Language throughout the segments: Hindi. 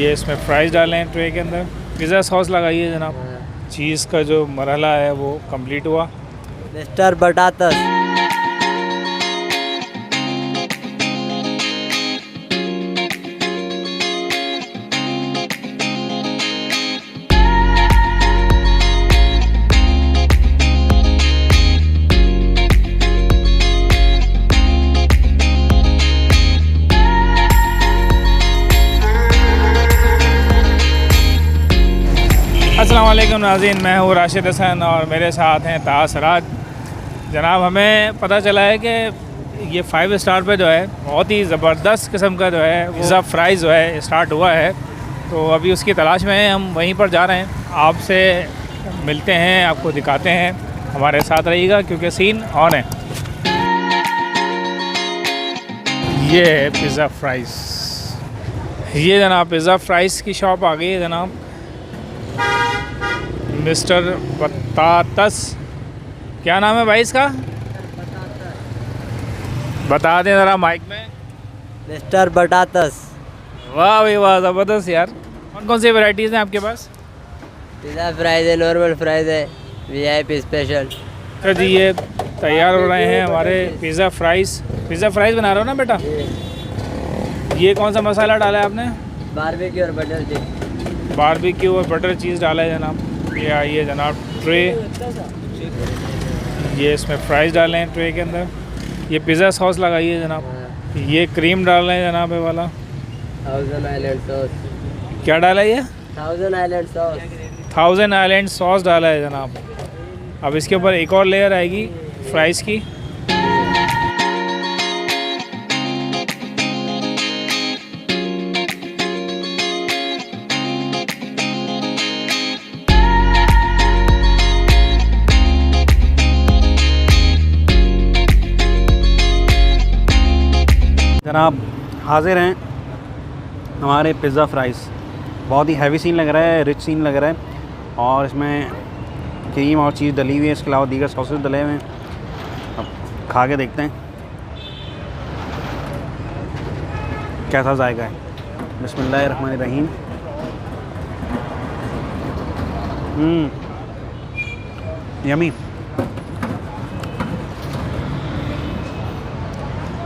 ये इसमें फ्राइज़ डाले हैं ट्रे के अंदर। पिज़्ज़ा सॉस लगाइए जनाब। चीज़ का जो मरहला है वो कंप्लीट हुआ। मिस्टर बटाटस। अस्सलाम वालेकुम नाज़रीन, मैं हूँ राशिद हसन और मेरे साथ हैं ताज सराज। जनाब, हमें पता चला है कि ये 5 स्टार पे जो है बहुत ही ज़बरदस्त किस्म का जो है पिज़्ज़ा फ्राइज़ जो है स्टार्ट हुआ है। तो अभी उसकी तलाश में हैं, हम वहीं पर जा रहे हैं। आपसे मिलते हैं, आपको दिखाते हैं, हमारे साथ रहिएगा क्योंकि सीन ऑन है। ये है पिज़्ज़ा फ्राइज़। ये जनाब पिज़्ज़ा फ्राइज़ की शॉप आ गई है जनाब, मिस्टर बटाटस। क्या नाम है भाई इसका? बता दें ज़रा माइक में। मिस्टर बटाटस। वाह भाई वाह, ज़बरदस्त यार। कौन कौन सी वैराइटीज़ हैं आपके पास? पिज़्ज़ा फ्राइज़ है, नॉर्मल फ्राइज़ है, VIP स्पेशल। अच्छा जी, ये तैयार हो रहे हैं हमारे पिज़्ज़ा फ्राइज़। पिज़्ज़ा फ्राइज़ बना रहे हो ना बेटा? ये कौन सा मसाला डाला है आपने? बारबेक्यू और बटर चिकन। बारबेक्यू और बटर चीज़ डाला है जनाब। ये आइए जनाब ट्रे, ये इसमें फ्राइज़ डाले हैं ट्रे के अंदर। ये पिज़्ज़ा सॉस लगाइए जनाब। ये क्रीम डाल रहे हैं जनाब, ये वाला थाउजेंड आइलैंड सॉस। क्या डाला है ये? Thousand island sauce. Thousand island sauce डाला है जनाब। अब इसके ऊपर एक और लेयर आएगी फ्राइज़ की। जनाब हाजिर हैं हमारे पिज़्ज़ा फ्राइज़। बहुत ही हैवी सीन लग रहा है, रिच सीन लग रहा है और इसमें क्रीम और चीज़ डली हुई है। इसके अलावा दीगर सॉसेस डले हुए हैं। अब खा के देखते हैं कैसा जायका है। बिस्मिल्लाहिर्रहमानिर्रहीम। यमी।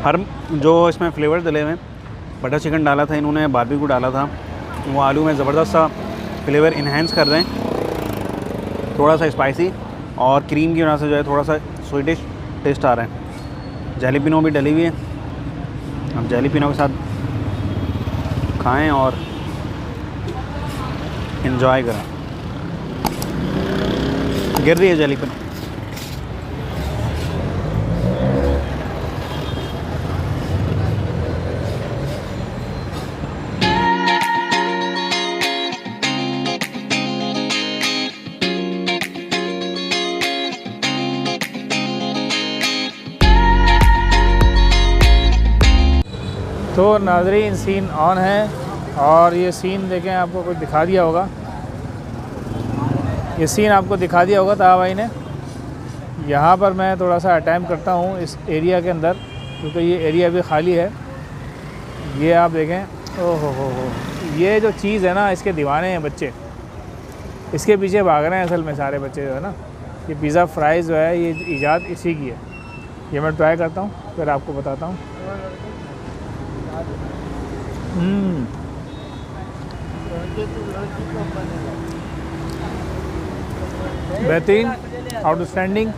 हर जो इसमें फ्लेवर्स डले हुए हैं, बटर चिकन डाला था इन्होंने, बारबेक्यू डाला था, वो आलू में ज़बरदस्त सा फ्लेवर इन्हेंस कर रहे हैं। थोड़ा सा स्पाइसी और क्रीम की वजह से जो है थोड़ा सा स्वीटिश टेस्ट आ रहा है। जैलीपिनो भी डली हुई है। अब जैलीपिनो के साथ खाएं और इन्जॉय करें। गिर रही है जैलीपिनो। तो नाज़रीन सीन ऑन है और ये सीन देखें, आपको कुछ दिखा दिया होगा। ये सीन आपको दिखा दिया होगा ताहा भाई ने। यहाँ पर मैं थोड़ा सा अटैम्प्ट करता हूँ इस एरिया के अंदर, क्योंकि ये एरिया भी खाली है। ये आप देखें, ओहो हो, ये जो चीज़ है ना, इसके दीवाने हैं बच्चे, इसके पीछे भाग रहे हैं असल में सारे बच्चे जो है ना। ये पिज़्ज़ा फ्राइज़ जो है ये ईजाद इसी की है। ये मैं ट्राई करता हूँ फिर आपको बताता हूँ। बेहतरीन, आउटस्टैंडिंग।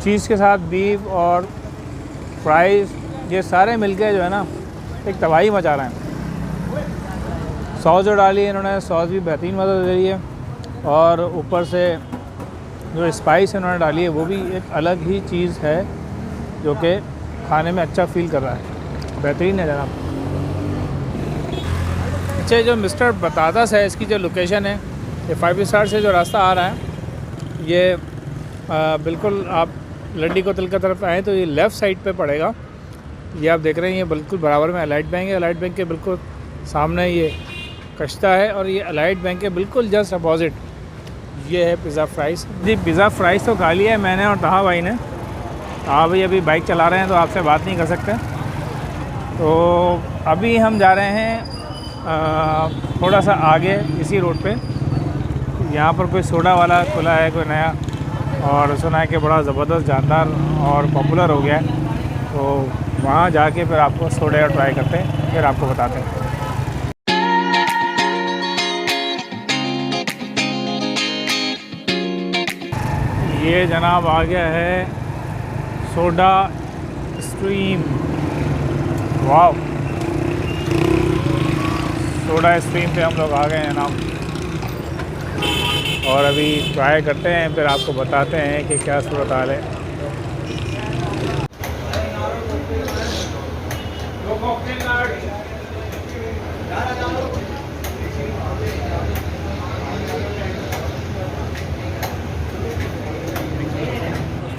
चीज़ के साथ बीफ और फ्राइज़ ये सारे मिलके जो है ना एक तबाही मचा रहे हैं। सॉस जो डाली है इन्होंने, सॉस भी बेहतरीन मदद दे रही है और ऊपर से जो स्पाइस इन्होंने डाली है वो भी एक अलग ही चीज़ है जो कि खाने में अच्छा फील कर रहा है। बेहतरीन है जनाब। अच्छा, जो मिस्टर बटाटस है, इसकी जो लोकेशन है, ये 5 स्टार से जो रास्ता आ रहा है, ये बिल्कुल आप लड्डी कोतल की तरफ आएँ तो ये लेफ़्ट साइड पे पड़ेगा। ये आप देख रहे हैं, ये बिल्कुल बराबर में अलाइट बैंक है। अलाइट बैंक के बिल्कुल सामने ये कश्ता है और ये अलाइट बैंक के बिल्कुल जस्ट अपोजिट ये है पिज़्ज़ा फ्राइज़। जी, पिज़्ज़ा फ्राइज़ तो खा लिया है मैंने और ताहा भाई ने। ताहा भाई अभी बाइक चला रहे हैं तो आपसे बात नहीं कर सकते। तो अभी हम जा रहे हैं थोड़ा सा आगे इसी रोड पे यहाँ पर कोई सोडा वाला खुला है कोई नया, और सुना है कि बड़ा ज़बरदस्त जानदार और पॉपुलर हो गया है। तो वहाँ जाके फिर आपको सोडा ट्राई करते हैं, फिर आपको बताते हैं। ये जनाब आ गया है सोडा स्ट्रीम। वाह, सोडा स्ट्रीम पे हम लोग आ गए हैं जनाब, और अभी ट्राई करते हैं, फिर आपको बताते हैं कि क्या सूरत हाल है।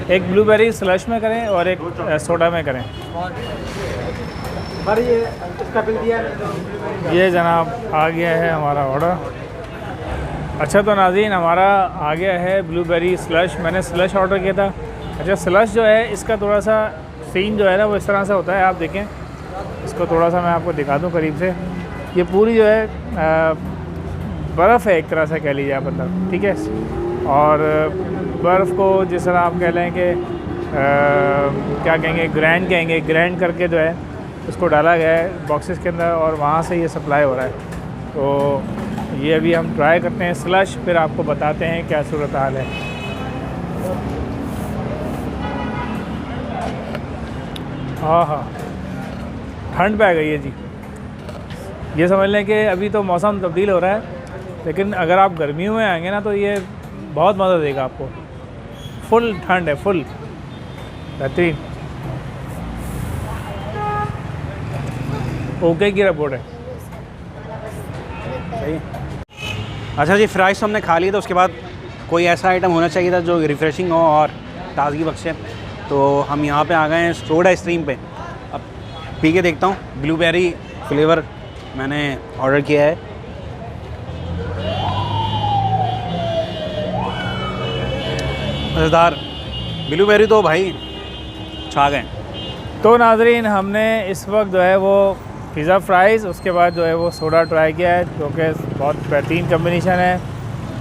एक ब्लूबेरी स्लश में करें और एक सोडा में करें। ये जनाब आ गया है हमारा ऑर्डर। अच्छा तो नाज़रीन, हमारा आ गया है ब्लूबेरी स्लश। मैंने स्लश ऑर्डर किया था। अच्छा, स्लश जो है इसका थोड़ा सा सीन जो है ना वो इस तरह से होता है। आप देखें इसको, थोड़ा सा मैं आपको दिखा दूँ करीब से। ये पूरी जो है बर्फ़ है एक तरह से कह लीजिए आप अंदर, ठीक है। और बर्फ़ को जिस तरह आप कह लें कि क्या कहेंगे, ग्रैंड करके जो है उसको डाला गया है बॉक्सेस के अंदर, और वहाँ से ये सप्लाई हो रहा है। तो ये अभी हम ट्राई करते हैं स्लश, फिर आपको बताते हैं क्या सूरत हाल है। हाँ, ठंड पे आ गई है जी। ये समझ लें कि अभी तो मौसम तब्दील हो रहा है, लेकिन अगर आप गर्मियों में आएंगे ना तो ये बहुत मज़ा देगा आपको। फुल ठंड है, फुल बेहतरीन। ओके की रिपोर्ट है। सही। अच्छा जी, फ्राइज़ तो हमने खा ली, तो उसके बाद कोई ऐसा आइटम होना चाहिए था जो रिफ़्रेशिंग हो और ताज़गी बख्शे। तो हम यहाँ पे आ गए हैं सोडा स्ट्रीम पे। अब पी के देखता हूँ। ब्लूबेरी फ्लेवर मैंने ऑर्डर किया है। मज़ेदार ब्लूबेरी तो भाई छा गए। तो नाज़रीन, हमने इस वक्त जो है वो पिज़्ज़ा फ्राइज़, उसके बाद जो है वो सोडा ट्राई किया है, जो कि बहुत बेहतरीन कम्बिनेशन है।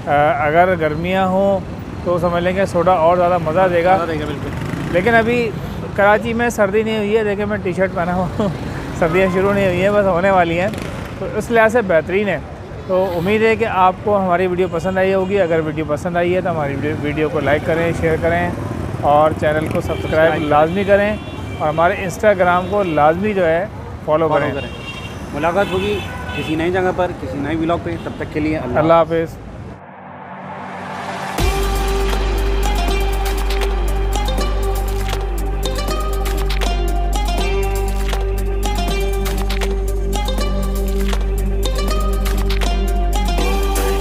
अगर गर्मियाँ हों तो समझ लेंगे सोडा और ज़्यादा मज़ा देगा। बिल्कुल। लेकिन अभी कराची में सर्दी नहीं हुई है, देखिए मैं टी शर्ट पहना हुआ सर्दियाँ शुरू नहीं हुई हैं, बस होने वाली हैं, तो इस लिहाज से बेहतरीन है। तो उम्मीद है कि आपको हमारी वीडियो पसंद आई होगी। अगर वीडियो पसंद आई है तो हमारी वीडियो को लाइक करें, शेयर करें और चैनल को सब्सक्राइब लाजमी करें, और हमारे इंस्टाग्राम को लाजमी जो है फॉलो करें। मुलाकात होगी किसी नई जगह पर, किसी नए व्लॉग पे। तब तक के लिए अल्लाह हाफ़िज़।